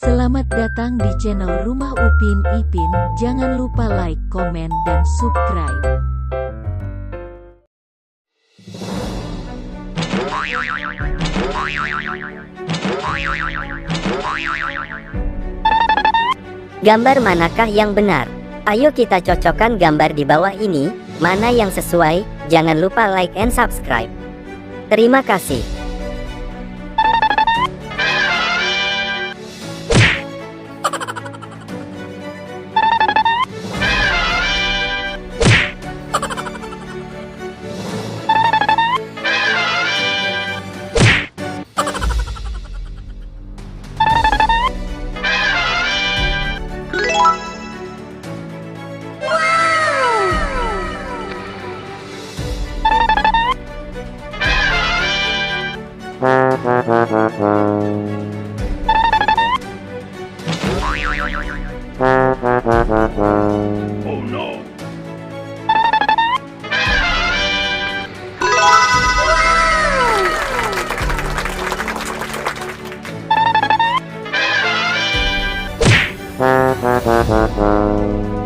Selamat datang di channel Rumah Upin Ipin. Jangan lupa like, komen, dan subscribe. Gambar manakah yang benar? Ayo kita cocokkan gambar di bawah ini, mana yang sesuai. Jangan lupa like and subscribe. Terima kasih. Oh no! Wow.